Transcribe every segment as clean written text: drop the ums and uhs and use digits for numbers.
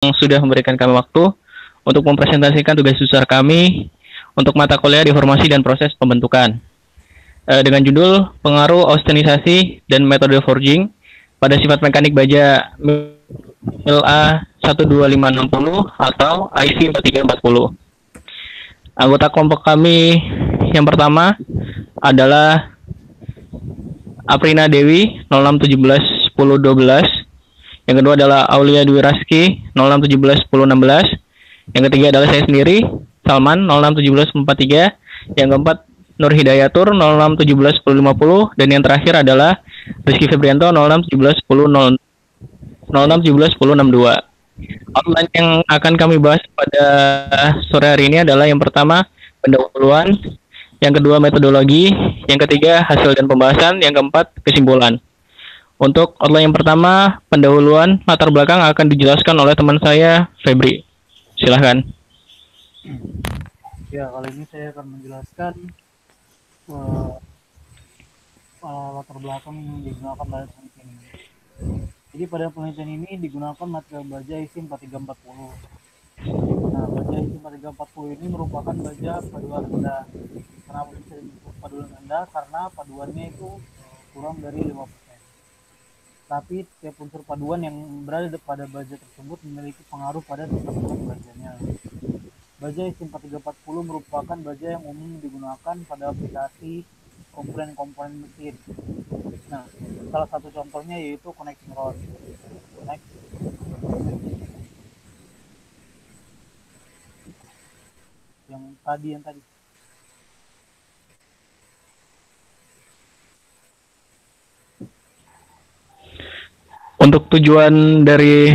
yang sudah memberikan kami waktu untuk mempresentasikan tugas besar kami untuk mata kuliah di formasi dan proses pembentukan. Dengan judul Pengaruh Austenisasi dan Metode Forging pada Sifat Mekanik Baja MIL-A 12560 atau IC 4340. Anggota kelompok kami yang pertama adalah Aprina Dewi 0617 10 12. Yang kedua adalah Aulia Dwi Raski 0617 10 16. Yang ketiga adalah saya sendiri Salman 0617 43. Yang keempat Nur Hidayatur 0617 10 50. Dan yang terakhir adalah Rizky Febrianto 0617 10 0617 10 62. Outline yang akan kami bahas pada sore hari ini adalah yang pertama pendahuluan, yang kedua metodologi, yang ketiga hasil dan pembahasan, yang keempat kesimpulan. Untuk outline yang pertama, pendahuluan latar belakang akan dijelaskan oleh teman saya, Febri. Silahkan. Ya, kali ini saya akan menjelaskan latar belakang yang digunakan pada penelitian ini. Jadi pada penelitian ini digunakan material baja IC 4340. Nah, baja IC 4340 ini merupakan baja paduan rendah. Kenapa bisa disebut paduan rendah? Karena paduannya itu kurang dari 5%. Tapi setiap unsur paduan yang berada pada baja tersebut memiliki pengaruh pada tingkat berat bajanya. Baja IC 4340 merupakan baja yang umum digunakan pada aplikasi komponen-komponen mesin. Nah, salah satu contohnya yaitu connecting rod. Next. Yang tadi. Untuk tujuan dari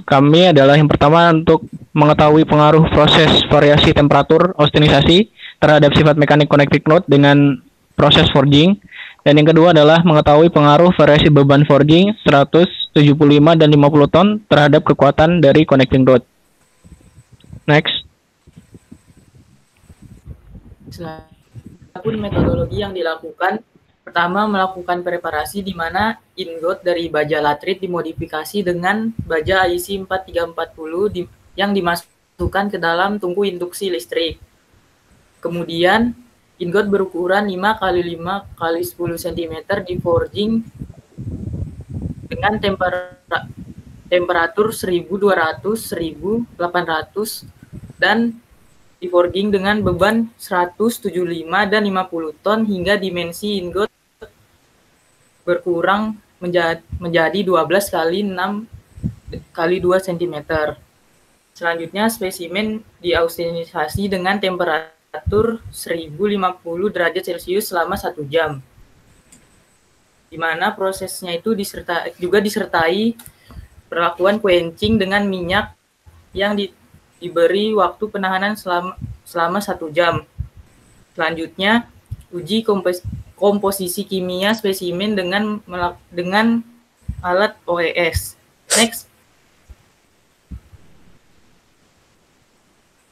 kami adalah yang pertama untuk mengetahui pengaruh proses variasi temperatur austenisasi terhadap sifat mekanik connecting rod dengan proses forging. Dan yang kedua adalah mengetahui pengaruh variasi beban forging 175 dan 50 ton terhadap kekuatan dari connecting rod. Next. Adapun metodologi yang dilakukan, pertama melakukan preparasi di mana ingot dari baja latrit dimodifikasi dengan baja IC 4340 yang dimasukkan ke dalam tungku induksi listrik. Kemudian ingot berukuran 5 x 5 x 10 cm di forging dengan temperatur 1200, 1800 dan di forging dengan beban 175 dan 50 ton hingga dimensi ingot berkurang menjadi 12 kali 6 kali 2 cm. Selanjutnya spesimen diaustenisasi dengan temperatur 1050 derajat Celcius selama 1 jam. Di mana prosesnya itu juga disertai perlakuan quenching dengan minyak yang diberi waktu penahanan selama 1 jam. Selanjutnya, uji komposisi kimia spesimen dengan alat OES. Next.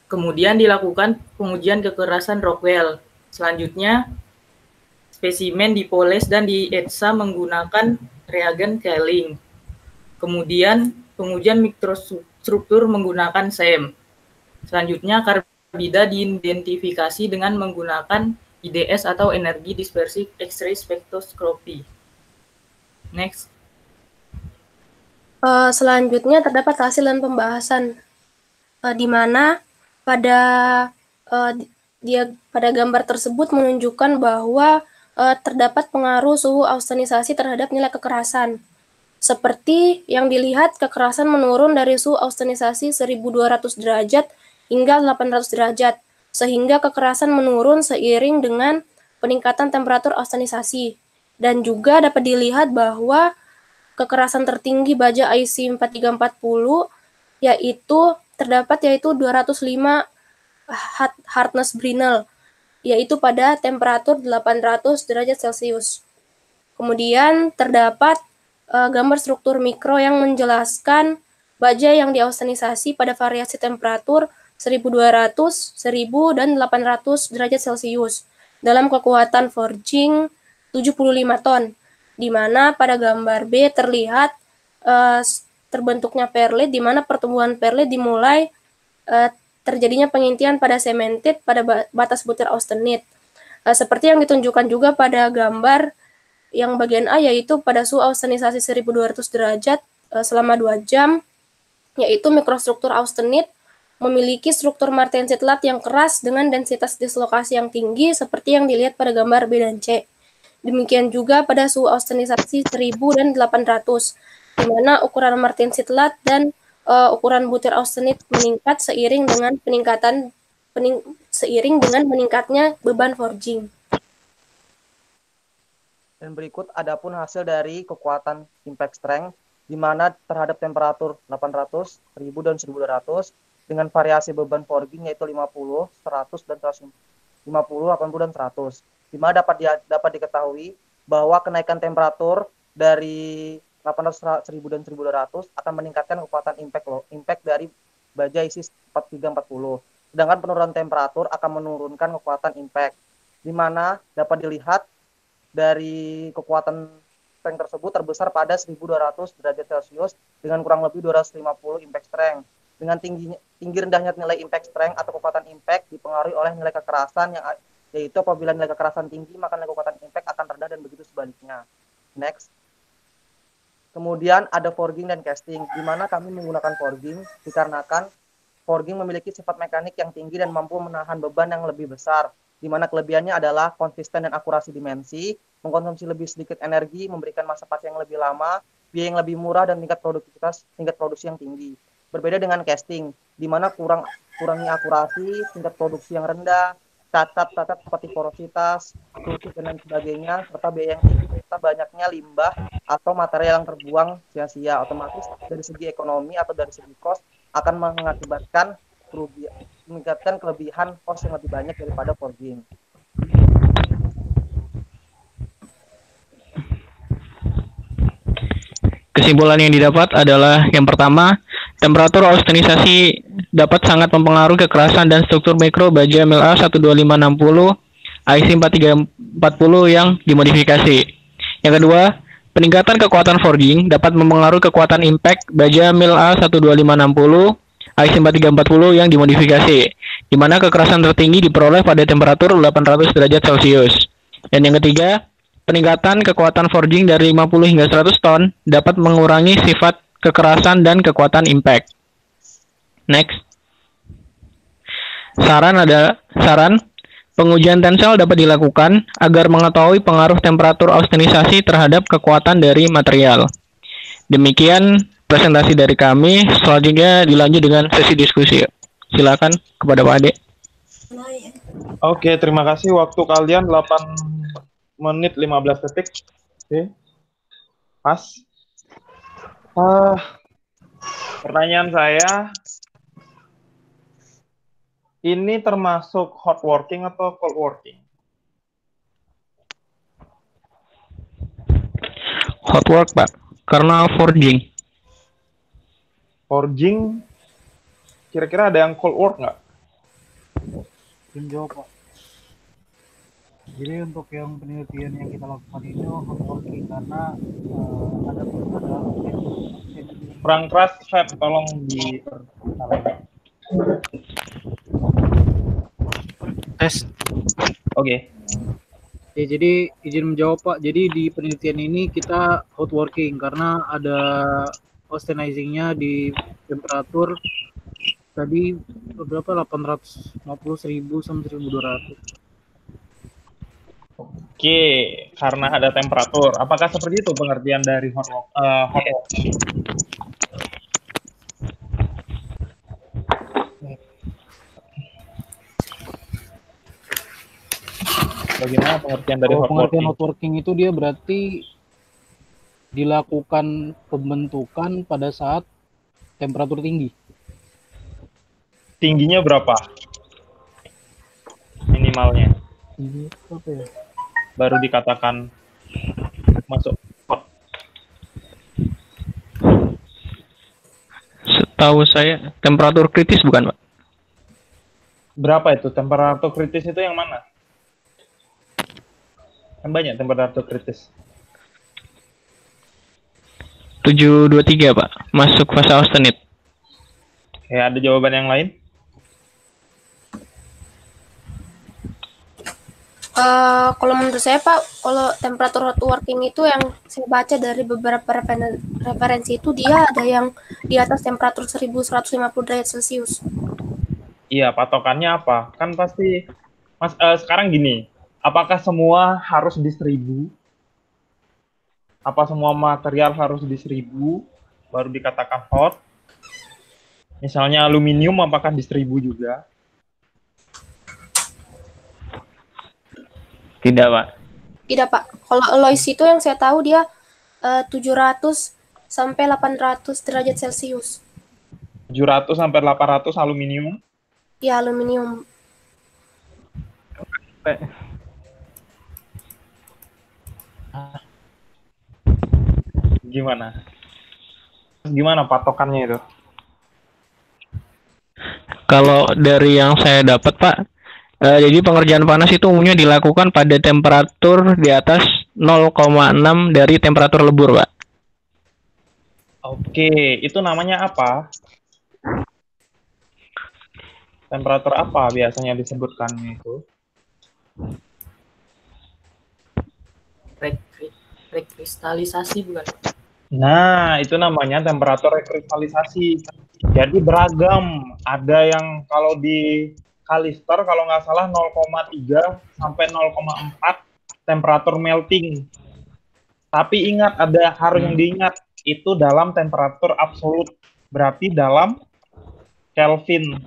Kemudian dilakukan pengujian kekerasan Rockwell. Selanjutnya, spesimen dipoles dan dietsa menggunakan reagen Kelling. Kemudian, pengujian mikrostruktur menggunakan SEM. Selanjutnya, karbida diidentifikasi dengan menggunakan IDS atau energi dispersif X-ray spektroskopi. Next. Selanjutnya terdapat hasil dan pembahasan di mana pada gambar tersebut menunjukkan bahwa terdapat pengaruh suhu austenisasi terhadap nilai kekerasan. Seperti yang dilihat, kekerasan menurun dari suhu austenisasi 1200 derajat hingga 800 derajat, sehingga kekerasan menurun seiring dengan peningkatan temperatur austenisasi. Dan juga dapat dilihat bahwa kekerasan tertinggi baja IC 4340 terdapat 205 hardness Brinell, yaitu pada temperatur 800 derajat Celcius. Kemudian terdapat gambar struktur mikro yang menjelaskan baja yang diaustenisasi pada variasi temperatur 1200, 1000, dan 800 derajat Celcius dalam kekuatan forging 75 ton, di mana pada gambar B terlihat terbentuknya perlit, di mana pertumbuhan perlit dimulai terjadinya pengintian pada cemented pada batas butir austenit. Seperti yang ditunjukkan juga pada gambar yang bagian A, yaitu pada suhu austenisasi 1200 derajat selama 2 jam, yaitu mikrostruktur austenit memiliki struktur martensit lat yang keras dengan densitas dislokasi yang tinggi seperti yang dilihat pada gambar B dan C. Demikian juga pada suhu austenisasi 1000 dan 800, di mana ukuran martensit lat dan ukuran butir austenit meningkat seiring dengan meningkatnya beban forging. Dan berikut adapun hasil dari kekuatan impact strength di mana terhadap temperatur 800, 1000 dan 1200 dengan variasi beban forging yaitu 50, 100 dan 150, 80 dan 100. Di mana dapat diketahui bahwa kenaikan temperatur dari 800, 1000 dan 1200 akan meningkatkan kekuatan impact dari baja isi 4340. Sedangkan penurunan temperatur akan menurunkan kekuatan impact. Di mana dapat dilihat dari kekuatan strength tersebut terbesar pada 1200 derajat Celcius dengan kurang lebih 250 impact strength. Dengan tinggi rendahnya nilai impact strength atau kekuatan impact dipengaruhi oleh nilai kekerasan yaitu apabila nilai kekerasan tinggi maka nilai kekuatan impact akan rendah dan begitu sebaliknya. Next. Kemudian ada forging dan casting, di mana kami menggunakan forging dikarenakan forging memiliki sifat mekanik yang tinggi dan mampu menahan beban yang lebih besar, di mana kelebihannya adalah konsisten dan akurasi dimensi, mengkonsumsi lebih sedikit energi, memberikan masa pakai yang lebih lama, biaya yang lebih murah, dan tingkat produksi yang tinggi. Berbeda dengan casting, di mana kurangnya akurasi, tingkat produksi yang rendah, cacat seperti porositas, tusuk dan lain sebagainya, serta biaya yang tinggi, serta banyaknya limbah atau material yang terbuang sia-sia. Otomatis dari segi ekonomi atau dari segi cost akan mengakibatkan kelebihan cost yang lebih banyak daripada forging. Kesimpulan yang didapat adalah yang pertama, temperatur austenisasi dapat sangat mempengaruhi kekerasan dan struktur mikro baja mil A 12560 IC 4340 yang dimodifikasi. Yang kedua, peningkatan kekuatan forging dapat mempengaruhi kekuatan impact baja mil A 12560 IC 4340 yang dimodifikasi, di mana kekerasan tertinggi diperoleh pada temperatur 800 derajat Celcius. Dan yang ketiga, peningkatan kekuatan forging dari 50 hingga 100 ton dapat mengurangi sifat kekerasan dan kekuatan impact. Next. Saran pengujian tensel dapat dilakukan agar mengetahui pengaruh temperatur austenisasi terhadap kekuatan dari material. Demikian presentasi dari kami. Selanjutnya dilanjut dengan sesi diskusi. Silakan kepada Pak Ade. Oke, terima kasih. Waktu kalian 8 menit 15 detik. Oke. Pas. Pertanyaan saya, ini termasuk hot working atau cold working? Hot work, Pak. Karena forging. Forging, kira-kira ada yang cold work nggak? Jawab, Pak. Jadi untuk yang penelitian yang kita lakukan ini hot working karena ada Kurang keras, Feb, tolong di tes. Oke. Ya, jadi izin menjawab, Pak. Jadi di penelitian ini kita hot working karena ada austenizing-nya di temperatur tadi berapa, 850, 1000 sampai 1200. Oke, karena ada temperatur. Apakah seperti itu pengertian dari hot working? Bagaimana pengertian dari hot working? Pengertian hot working itu dia berarti dilakukan pembentukan pada saat temperatur tinggi. Tingginya berapa? Minimalnya. Tinggi apa ya? Baru dikatakan masuk hot. Setahu saya temperatur kritis bukan, Pak? Berapa itu? Temperatur kritis itu yang mana? Kan banyak temperatur kritis. 723 Pak, masuk fase austenit. Oke, ada jawaban yang lain? Kalau menurut saya Pak, kalau temperatur hot working itu yang saya baca dari beberapa referensi itu dia ada yang di atas temperatur 1150 derajat Celcius. Iya, patokannya apa? Kan pasti, sekarang gini, apakah semua harus di 1000? Apa semua material harus di 1000 baru dikatakan hot? Misalnya aluminium, apakah di 1000 juga? Tidak Pak. Tidak Pak, kalau alloys itu yang saya tahu dia 700 sampai 800 derajat Celcius. 700 sampai 800 aluminium? Ya, aluminium. Gimana? Gimana patokannya itu? Kalau dari yang saya dapat Pak, jadi pengerjaan panas itu umumnya dilakukan pada temperatur di atas 0,6 dari temperatur lebur Pak. Oke, itu namanya apa? Temperatur apa biasanya disebutkannya itu? Rekristalisasi bukan? Nah, itu namanya temperatur rekristalisasi. Jadi beragam. Ada yang kalau di Kalister kalau nggak salah 0,3 sampai 0,4 temperatur melting. Tapi ingat, ada harus yang diingat, itu dalam temperatur absolut. Berarti dalam Kelvin.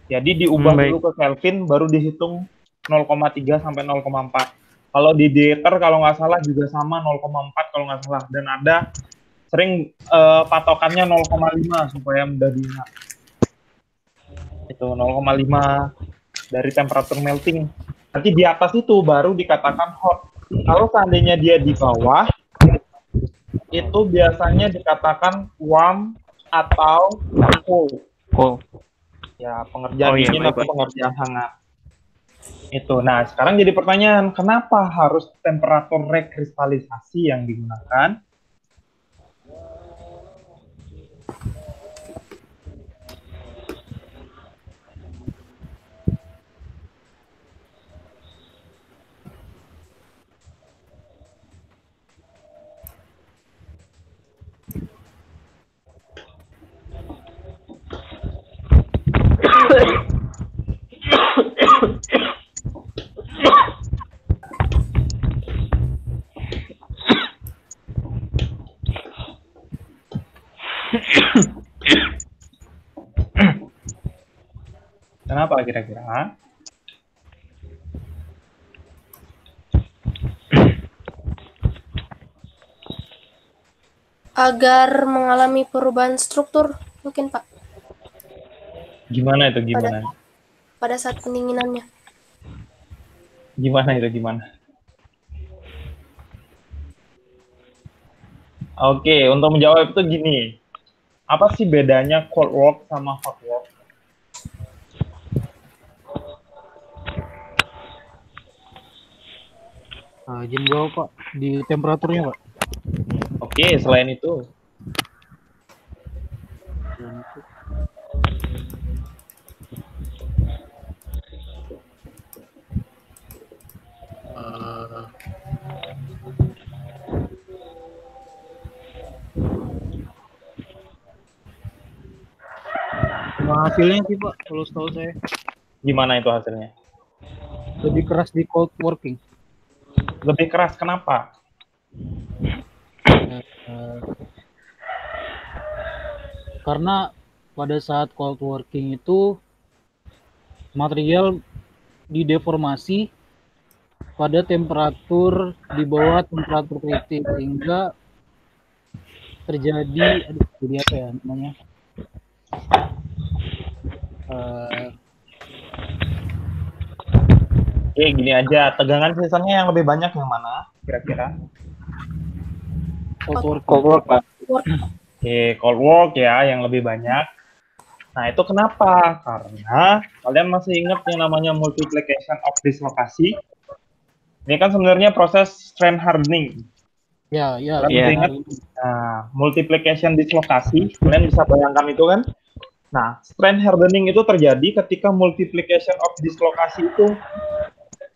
Jadi diubah dulu ke Kelvin, baru dihitung 0,3 sampai 0,4. Kalau di Dieter kalau nggak salah juga sama 0,4 kalau nggak salah. Dan ada sering patokannya 0,5 supaya mudah diingat. Itu 0,5 dari temperatur melting. Nanti di atas itu baru dikatakan hot. Kalau seandainya dia di bawah, itu biasanya dikatakan warm atau cold. Oh. Ya, pengerjaan dingin atau pengerjaan hangat. Itu. Nah, sekarang jadi pertanyaan, kenapa harus temperatur rekristalisasi yang digunakan? Kenapa kira-kira? Agar mengalami perubahan struktur, mungkin Pak. Gimana itu, gimana? Pada saat pendinginannya. Gimana itu, gimana? Oke, untuk menjawab itu gini. Apa sih bedanya cold work sama hot work? Izin jawab Pak, di temperaturnya Pak. Oke, selain itu. Hasilnya sih Pak, kalau setahu saya. Gimana itu hasilnya? Lebih keras di cold working. Lebih keras, kenapa? Karena pada saat cold working itu material dideformasi pada temperatur di bawah temperatur kritis sehingga terjadi jadi apa ya namanya Gini aja, tegangan sisanya yang lebih banyak yang mana kira-kira? cold work Pak. Oke, cold work ya yang lebih banyak. Nah, itu kenapa? Karena kalian masih ingat yang namanya multiplication of dislokasi. Ini kan sebenarnya proses strength hardening. Ya, ya. Kalian Iya. masih ingat? Nah, multiplication dislokasi, kalian bisa bayangkan itu kan? Nah, strand hardening itu terjadi ketika multiplication of dislokasi itu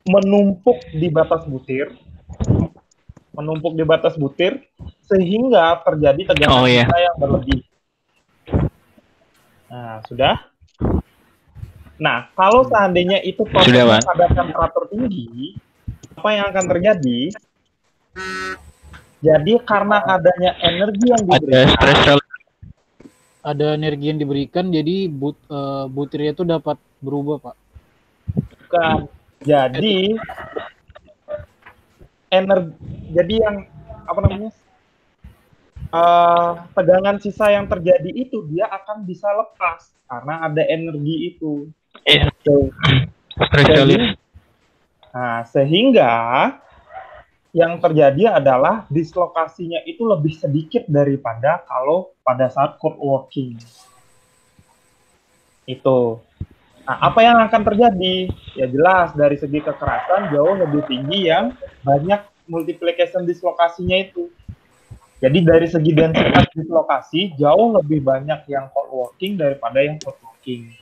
menumpuk di batas butir, sehingga terjadi tegangan Oh, iya. sisa yang berlebih. Nah, sudah? Nah, kalau seandainya itu prosesnya Sudah, Pak. pada temperatur tinggi, apa yang akan terjadi? Jadi karena adanya energi yang Ada diberikan, stress relief. Ada energi yang diberikan, jadi butirnya itu dapat berubah, Pak. bukan. Jadi yang apa namanya? Tegangan sisa yang terjadi itu dia akan bisa lepas karena ada energi itu. Iya. Stress Jadi, relief. nah, sehingga yang terjadi adalah dislokasinya itu lebih sedikit daripada kalau pada saat cold working. Itu. Nah, apa yang akan terjadi? Ya jelas dari segi kekerasan jauh lebih tinggi yang banyak multiplication dislokasinya itu. Jadi dari segi densitas dislokasi jauh lebih banyak yang cold working daripada yang hot working.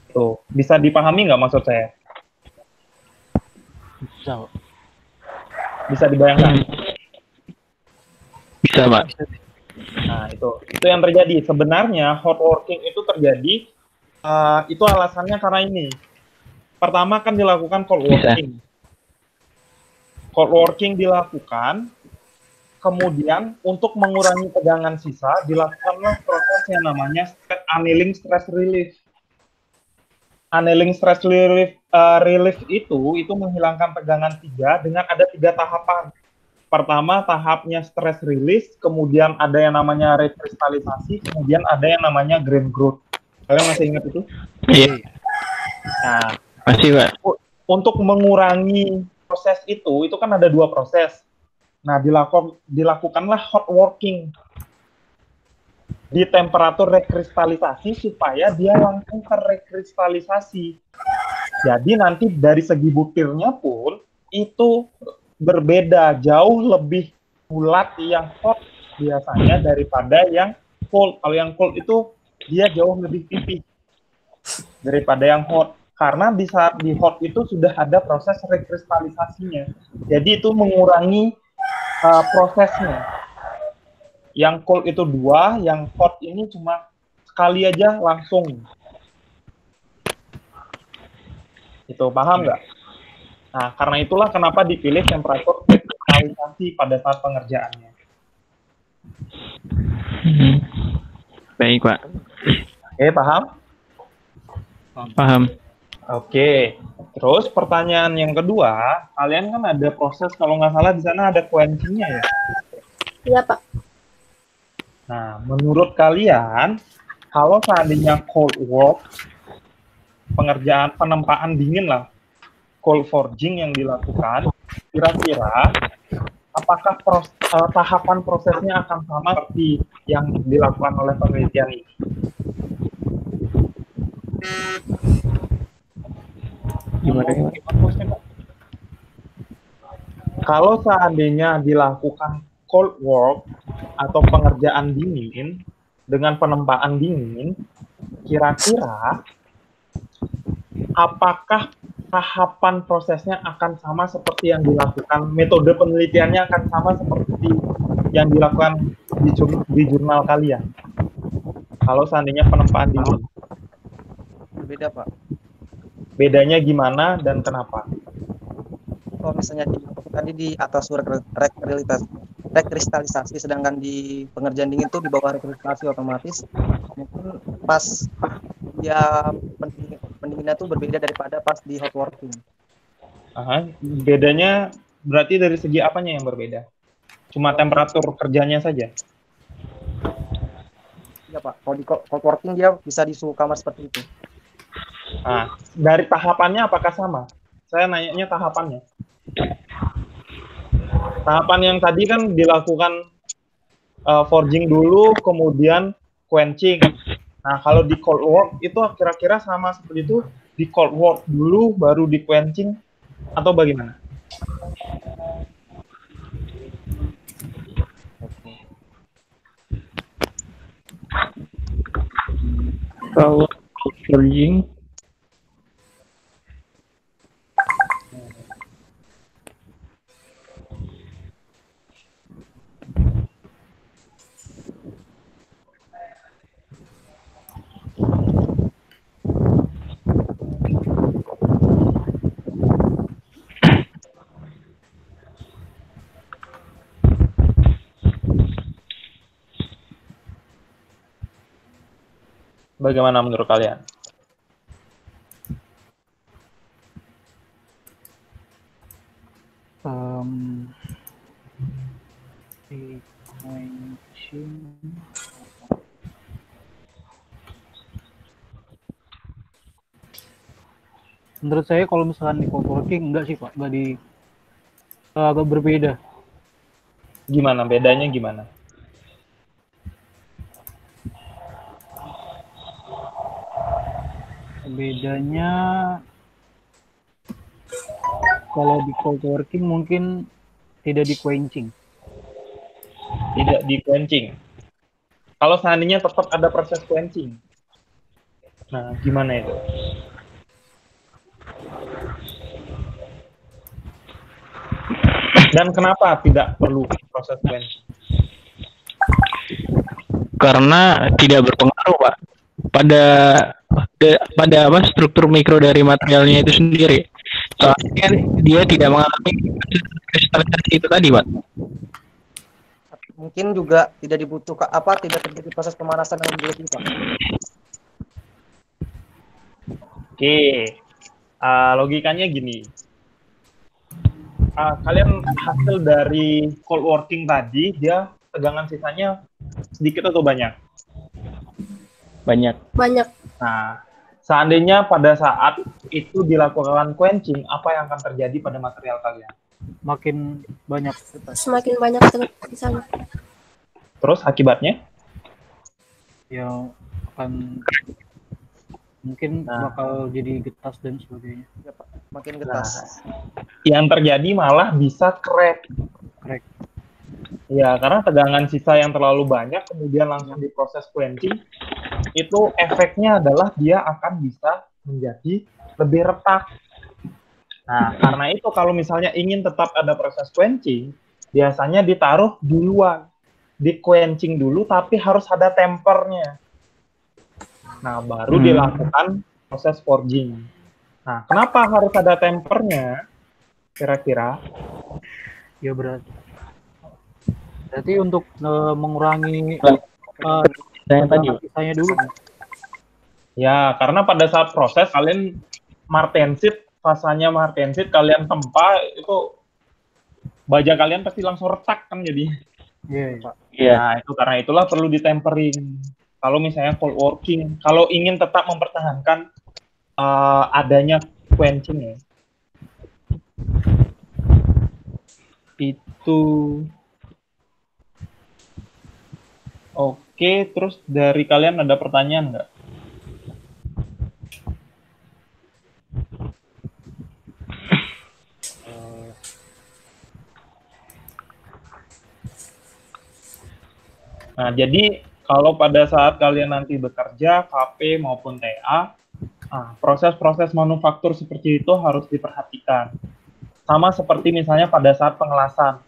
Tuh, bisa dipahami nggak maksud saya? Bisa, Pak. Bisa dibayangkan? Bisa, Pak. Nah, itu yang terjadi. Sebenarnya hot working itu terjadi, itu alasannya karena ini. Pertama kan dilakukan cold working. Cold working dilakukan, kemudian untuk mengurangi tegangan sisa, dilakukanlah proses yang namanya annealing stress relief. Annealing stress relief itu menghilangkan tegangan 3 dengan ada 3 tahapan. Pertama tahapnya stress release, kemudian ada yang namanya rekristalisasi, kemudian ada yang namanya grain growth. Kalian masih ingat itu? Iya. Nah, Masih, Pak. untuk mengurangi proses itu kan ada 2 proses. Nah, dilakukanlah hot working di temperatur rekristalisasi supaya dia langsung terrekristalisasi. Jadi nanti dari segi butirnya pun itu berbeda, jauh lebih bulat yang hot biasanya daripada yang cold. Kalau yang cold itu dia jauh lebih tipis daripada yang hot. Karena di saat di hot itu sudah ada proses rekristalisasinya. Jadi itu mengurangi prosesnya. Yang cold itu 2, yang hot ini cuma sekali aja langsung. Itu paham nggak? Nah, karena itulah kenapa dipilih temperatur rekristalisasi pada saat pengerjaannya. Baik, Pak. Oke, paham? Paham. Oke. Terus pertanyaan yang kedua, kalian kan ada proses kalau nggak salah di sana ada quenching-nya ya? Iya, Pak. Nah, menurut kalian, kalau seandainya cold work, pengerjaan penempaan dingin lah, cold forging yang dilakukan, kira-kira apakah tahapan prosesnya akan sama seperti yang dilakukan oleh penelitian ini? Gimana? Kalau seandainya dilakukan cold work atau pengerjaan dingin dengan penempaan dingin, kira-kira apakah tahapan prosesnya akan sama seperti yang dilakukan, metode penelitiannya akan sama seperti yang dilakukan di jurnal kalian? Kalau seandainya penempaan dingin. Berbeda, Pak. Bedanya gimana dan kenapa? Kalau misalnya tadi di atas rekristalisasi, sedangkan di pengerjaan dingin itu di bawah rekristalisasi otomatis, mungkin pas dia pendinginnya itu berbeda daripada pas di hot working. Aha, bedanya berarti dari segi apanya yang berbeda? Cuma temperatur kerjanya saja? Iya, Pak. Kalau di hot working dia bisa di suhu kamar seperti itu. Nah, dari tahapannya apakah sama? Saya nanyanya tahapannya. Tahapan yang tadi kan dilakukan forging dulu, kemudian quenching. Nah, kalau di cold work itu kira-kira sama seperti itu? Di cold work dulu, baru di quenching, atau bagaimana? Kalau forging Bagaimana menurut kalian? Menurut saya kalau misalkan di co-working enggak sih Pak, agak berbeda. Gimana bedanya gimana? Bedanya kalau di co-working mungkin tidak di quenching. Tidak di quenching. Kalau seandainya tetap ada proses quenching, nah gimana itu? Dan kenapa tidak perlu proses quenching? karena tidak berpengaruh, Pak, pada apa struktur mikro dari materialnya itu sendiri. Soalnya dia tidak mengalami kristalisasi itu tadi, Pak. Mungkin juga tidak dibutuhkan tidak terjadi proses pemanasan yang berlebih, Pak. Oke, logikanya gini. Kalian hasil dari cold working tadi, dia tegangan sisanya sedikit atau banyak? Banyak. Banyak. Nah, seandainya pada saat itu dilakukan quenching, apa yang akan terjadi pada material kalian? Makin banyak. Semakin banyak tegangan di sana. Terus akibatnya? Ya akan mungkin bakal jadi getas dan sebagainya. Ya, Pak. Makin getas. Yang terjadi malah bisa crack. Ya, karena tegangan sisa yang terlalu banyak kemudian langsung diproses quenching, itu efeknya adalah dia akan bisa menjadi lebih retak. Nah, karena itu kalau misalnya ingin tetap ada proses quenching, biasanya ditaruh duluan. Di quenching dulu, tapi harus ada tempernya. Nah, baru dilakukan proses forging. Nah, kenapa harus ada tempernya? Kira-kira? Ya berarti untuk mengurangi sisanya dulu. Ya, karena pada saat proses kalian martensit, fasanya martensit, kalian tempa, itu baja kalian pasti langsung retak kan jadi. Iya, Pak. Nah, itu karena itulah perlu ditempering. Kalau misalnya cold working, kalau ingin tetap mempertahankan adanya quenching ya. Itu. Oke, terus dari kalian ada pertanyaan nggak? Nah, jadi kalau pada saat kalian nanti bekerja, KP maupun TA, proses-proses manufaktur seperti itu harus diperhatikan. Sama seperti misalnya pada saat pengelasan.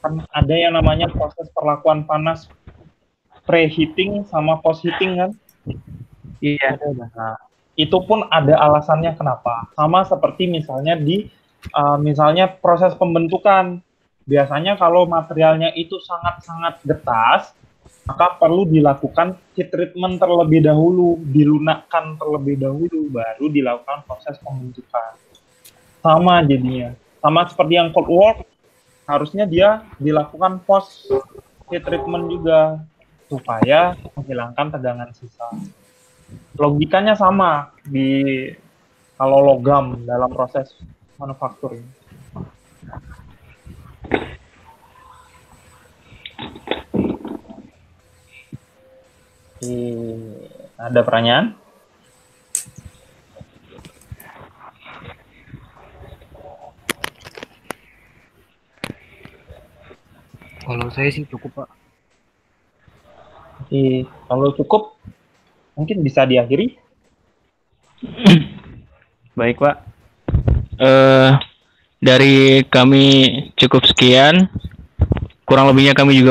Kan ada yang namanya proses perlakuan panas preheating sama post-heating kan? Iya. Nah, itu pun ada alasannya kenapa. Sama seperti misalnya di misalnya proses pembentukan. Biasanya kalau materialnya itu sangat-sangat getas, maka perlu dilakukan heat treatment terlebih dahulu, dilunakkan terlebih dahulu, baru dilakukan proses pembentukan. Sama jadinya. Sama seperti yang cold work, harusnya dia dilakukan post heat treatment juga, supaya menghilangkan tegangan sisa. Logikanya sama di kalau logam dalam proses manufacturing. Ada pertanyaan? Kalau saya sih cukup, Pak. Kalau cukup, mungkin bisa diakhiri. Baik, Pak. Dari kami cukup sekian. Kurang lebihnya kami juga